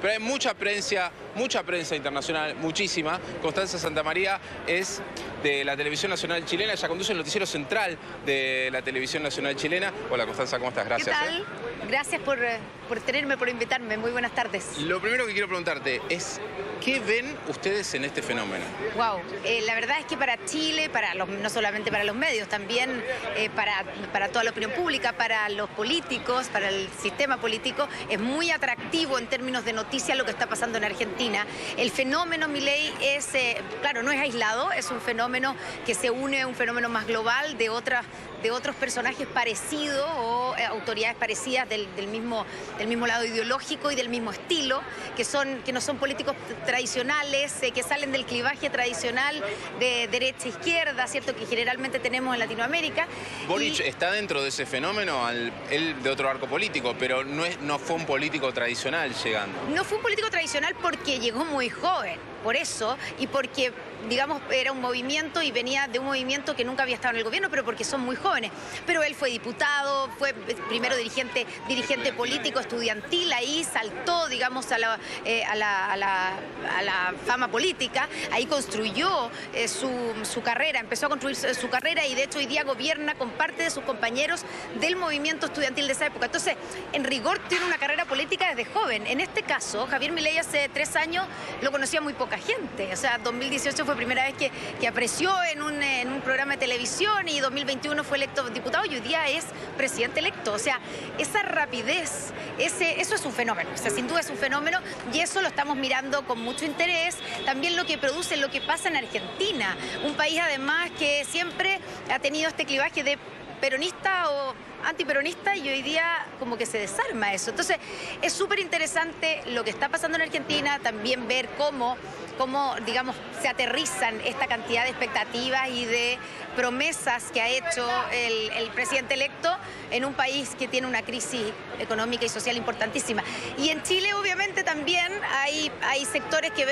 pero hay mucha prensa internacional, muchísima. Constanza Santamaría es de la Televisión Nacional Chilena, ella conduce el noticiero central de la Televisión Nacional Chilena. Hola Constanza, ¿cómo estás? Gracias. ¿Qué tal? Gracias por tenerme, por invitarme. Muy buenas tardes. Lo primero que quiero preguntarte es, ¿qué ven ustedes en este fenómeno? Wow, la verdad es que para Chile, no solamente para los medios, también para toda la opinión pública, para los políticos, para el sistema político, es muy atractivo en términos de noticias lo que está pasando en Argentina. El fenómeno Milei es, claro, no es aislado, es un fenómeno que se une a un fenómeno más global de otros personajes parecidos o autoridades parecidas del mismo lado ideológico y del mismo estilo, que no son políticos tradicionales, que salen del clivaje tradicional de derecha e izquierda, ¿cierto?, que generalmente tenemos en Latinoamérica. Boric está dentro de ese fenómeno, él de otro arco político, pero no fue un político tradicional llegando. No fue un político tradicional porque llegó muy joven, por eso, y porque, digamos, era un movimiento y venía de un movimiento que nunca había estado en el gobierno, pero porque son muy jóvenes. Pero él fue diputado, fue primero dirigente político, estudiantil, ahí saltó, digamos, a la fama política, ahí construyó su carrera, empezó a construir su carrera y de hecho hoy día gobierna con parte de sus compañeros del movimiento estudiantil de esa época. Entonces, en rigor tiene una carrera política desde joven. En este caso, Javier Milei hace 3 años lo conocía muy poca gente. O sea, 2018 fue primera vez que apareció en un programa de televisión y 2021 fue electo diputado y hoy día es presidente electo. O sea, esa rapidez, eso es un fenómeno. O sea, sin duda es un fenómeno y eso lo estamos mirando con mucho interés. También lo que produce, lo que pasa en Argentina. Un país además que siempre ha tenido este clivaje de peronista o antiperonista y hoy día como que se desarma eso. Entonces es súper interesante lo que está pasando en Argentina, también ver cómo, digamos, se aterrizan esta cantidad de expectativas y de promesas que ha hecho el presidente electo en un país que tiene una crisis económica y social importantísima. Y en Chile obviamente también hay sectores que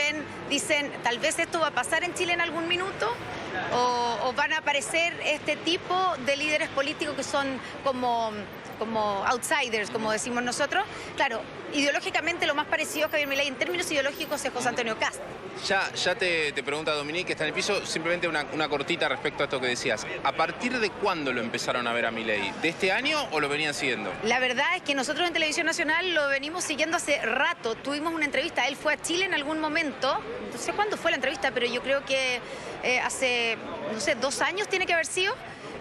dicen, tal vez esto va a pasar en Chile en algún minuto, o van a aparecer este tipo de líderes políticos que son como outsiders, como decimos nosotros. Claro, ideológicamente lo más parecido a Javier Milei en términos ideológicos es José Antonio Kast. Ya te pregunta Dominique, que está en el piso, simplemente una cortita respecto a esto que decías. ¿A partir de cuándo lo empezaron a ver a Milei? ¿De este año o lo venían siguiendo? La verdad es que nosotros en Televisión Nacional lo venimos siguiendo hace rato. Tuvimos una entrevista, él fue a Chile en algún momento, no sé cuándo fue la entrevista, pero yo creo que hace, no sé, 2 años tiene que haber sido,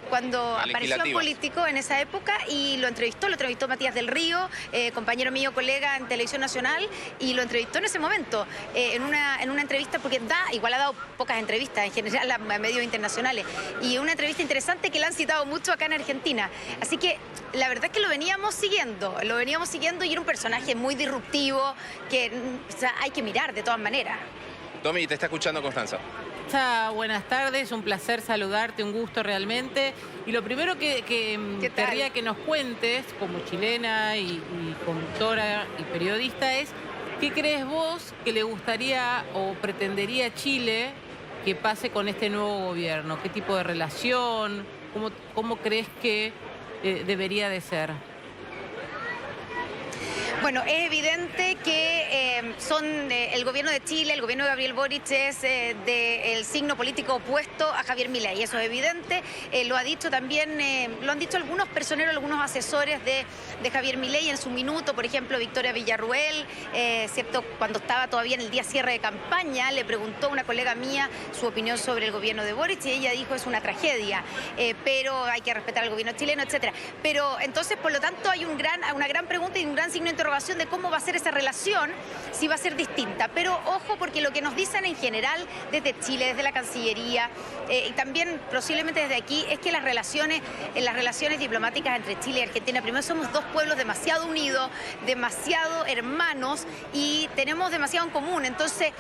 cuando apareció en Político en esa época y lo entrevistó Matías del Río, compañero mío, colega en Televisión Nacional, y lo entrevistó en ese momento, en una entrevista, porque igual ha dado pocas entrevistas en general a medios internacionales, y una entrevista interesante que la han citado mucho acá en Argentina. Así que la verdad es que lo veníamos siguiendo y era un personaje muy disruptivo que, o sea, hay que mirar de todas maneras. Domi, te está escuchando Constanza. Buenas tardes, un placer saludarte, un gusto realmente. Y lo primero que querría que nos cuentes, como chilena y conductora y periodista, es ¿qué crees vos que le gustaría o pretendería a Chile que pase con este nuevo gobierno? ¿Qué tipo de relación? ¿Cómo crees que debería de ser? Bueno, es evidente que el gobierno de Chile, el gobierno de Gabriel Boric es del signo político opuesto a Javier Milei. Eso es evidente. Lo han dicho algunos personeros, algunos asesores de Javier Milei en su minuto. Por ejemplo, Victoria Villarruel, ¿cierto? Cuando estaba todavía en el día cierre de campaña, le preguntó a una colega mía su opinión sobre el gobierno de Boric y ella dijo es una tragedia, pero hay que respetar al gobierno chileno, etcétera. Pero entonces, por lo tanto, hay una gran pregunta y un gran signo de interrogación de cómo va a ser esa relación, si va a ser distinta. Pero ojo, porque lo que nos dicen en general desde Chile, desde la Cancillería y también posiblemente desde aquí, es que las relaciones diplomáticas entre Chile y Argentina, primero somos 2 pueblos demasiado unidos, demasiado hermanos y tenemos demasiado en común. Entonces,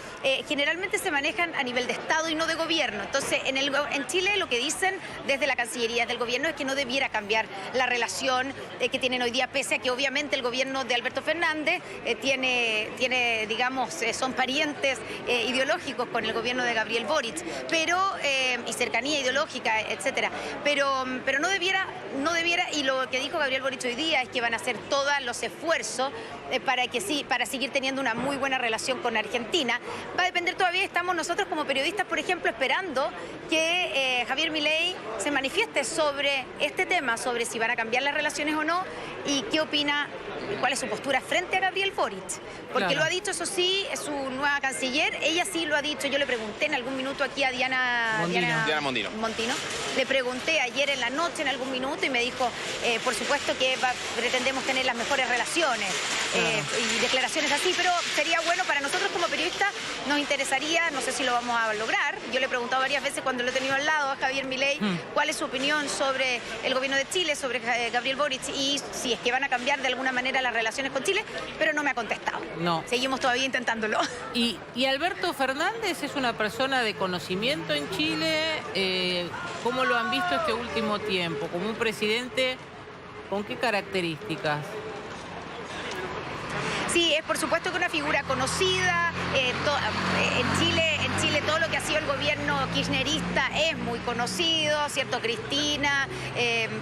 generalmente se manejan a nivel de Estado y no de gobierno. Entonces, en Chile lo que dicen desde la Cancillería, del gobierno, es que no debiera cambiar la relación que tienen hoy día, pese a que obviamente el gobierno de Alberto Fernández tiene digamos, son parientes ideológicos con el gobierno de Gabriel Boric, y cercanía ideológica, etcétera. Pero no debiera, y lo que dijo Gabriel Boric hoy día es que van a hacer todos los esfuerzos para seguir teniendo una muy buena relación con Argentina. Va a depender todavía, estamos nosotros como periodistas, por ejemplo, esperando que Javier Milei se manifieste sobre este tema, sobre si van a cambiar las relaciones o no, y qué opina, cuál es su postura frente a Gabriel Boric. Porque claro, lo ha dicho, eso sí, es su nueva canciller, ella sí lo ha dicho. Yo le pregunté en algún minuto aquí a Diana Mondino. Le pregunté ayer en la noche en algún minuto y me dijo, por supuesto que pretendemos tener las mejores relaciones, y declaraciones así, pero sería bueno para nosotros como periodistas, nos interesaría, no sé si lo vamos a lograr. Yo le he preguntado varias veces cuando lo he tenido al lado a Javier Milei, cuál es su opinión sobre el gobierno de Chile, sobre Gabriel Boric, y si es que van a cambiar de alguna manera las relaciones con Chile, pero no me ha contestado. No. Seguimos todavía intentándolo. Y Alberto Fernández es una persona de conocimiento en Chile. ¿Cómo lo han visto este último tiempo? Como un presidente, ¿con qué características? Sí, es por supuesto que una figura conocida. En Chile todo lo que ha sido el gobierno kirchnerista es muy conocido, ¿cierto? Cristina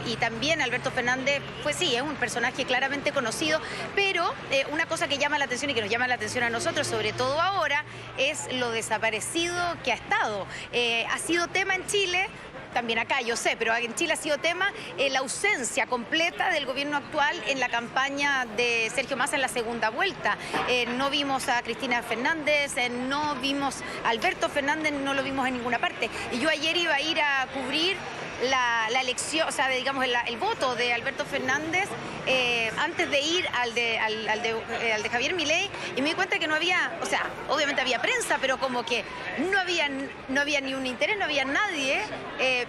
y también Alberto Fernández, pues sí, es un personaje claramente conocido, pero una cosa que llama la atención y que nos llama la atención a nosotros, sobre todo ahora, es lo desaparecido que ha estado. Ha sido tema en Chile, también acá, yo sé, pero en Chile ha sido tema la ausencia completa del gobierno actual en la campaña de Sergio Massa en la segunda vuelta. No vimos a Cristina Fernández, no vimos a Alberto Fernández, no lo vimos en ninguna parte. Y yo ayer iba a ir a cubrir la elección, o sea, digamos, el voto de Alberto Fernández antes de ir al de Javier Milei, y me di cuenta que no había, o sea, obviamente había prensa, pero como que no había ni un interés, no había nadie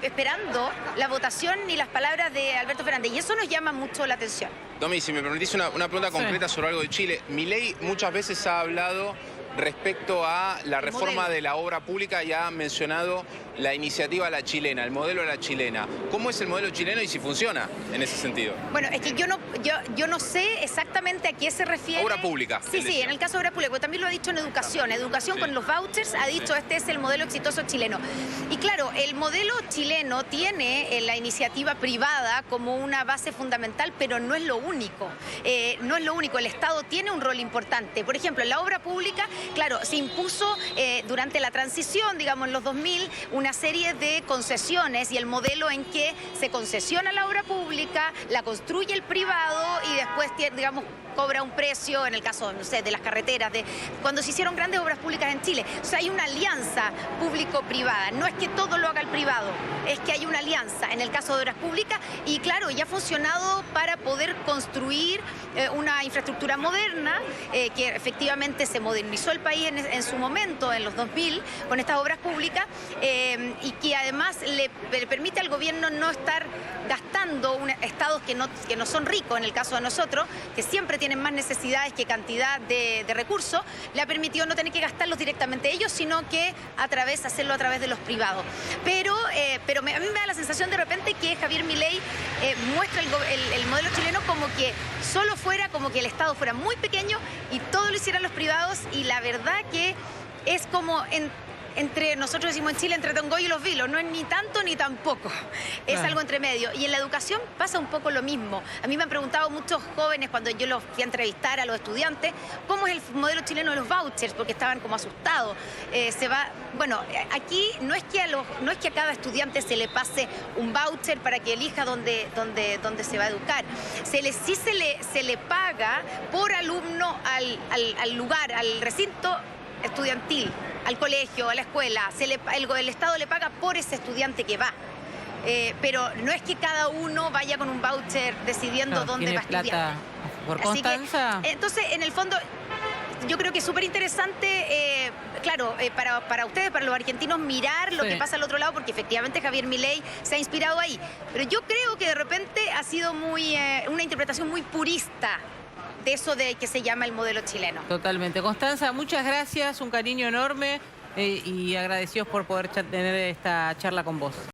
esperando la votación ni las palabras de Alberto Fernández, y eso nos llama mucho la atención. Domi, si me permitís una pregunta concreta sobre algo de Chile. Milei muchas veces ha hablado respecto a la reforma de la obra pública y ha mencionado la iniciativa a la chilena, el modelo a la chilena. ¿Cómo es el modelo chileno y si funciona en ese sentido? Bueno, es que yo no sé exactamente a qué se refiere. Obra pública. Sí, en el caso de obra pública, pero también lo ha dicho en educación. Educación con los vouchers ha dicho este es el modelo exitoso chileno. Y claro, el modelo chileno tiene la iniciativa privada como una base fundamental, pero no es lo único. No es lo único. El Estado tiene un rol importante. Por ejemplo, en la obra pública, claro, se impuso durante la transición, digamos, en los 2000, una serie de concesiones y el modelo en que se concesiona la obra pública, la construye el privado y después, digamos, cobra un precio, en el caso, no sé, de las carreteras, cuando se hicieron grandes obras públicas en Chile. O sea, hay una alianza público-privada. No es que todo lo haga el privado, es que hay una alianza en el caso de obras públicas y, claro, ya ha funcionado para poder construir una infraestructura moderna, que efectivamente se modernizó el país en su momento, en los 2000, con estas obras públicas, y que además le permite al gobierno no estar gastando estados que no son ricos, en el caso de nosotros, que siempre tienen más necesidades que cantidad de recursos, le ha permitido no tener que gastarlos directamente ellos, sino que hacerlo a través de los privados. Pero a mí me da la sensación de repente que Javier Milei muestra el modelo chileno como que solo fuera, como que el Estado fuera muy pequeño y todo lo hicieran los privados, y la verdad que es como entre, nosotros decimos en Chile, entre Tongoy y los Vilos, no es ni tanto ni tampoco, es algo entre medio. Y en la educación pasa un poco lo mismo. A mí me han preguntado muchos jóvenes cuando yo los fui a entrevistar a los estudiantes, ¿cómo es el modelo chileno de los vouchers? Porque estaban como asustados. Bueno, aquí no es que a cada estudiante se le pase un voucher para que elija dónde se va a educar. Sí se le paga por alumno al lugar, al recinto estudiantil, al colegio, a la escuela. El Estado le paga por ese estudiante que va. Pero no es que cada uno vaya con un voucher decidiendo dónde va a estudiar. Plata por Constanza. Entonces, en el fondo, yo creo que es súper interesante, claro, para ustedes, para los argentinos, mirar lo que pasa al otro lado, porque efectivamente Javier Milei se ha inspirado ahí. Pero yo creo que de repente ha sido una interpretación muy purista de eso de que se llama el modelo chileno. Totalmente. Constanza, muchas gracias, un cariño enorme y agradecidos por poder tener esta charla con vos.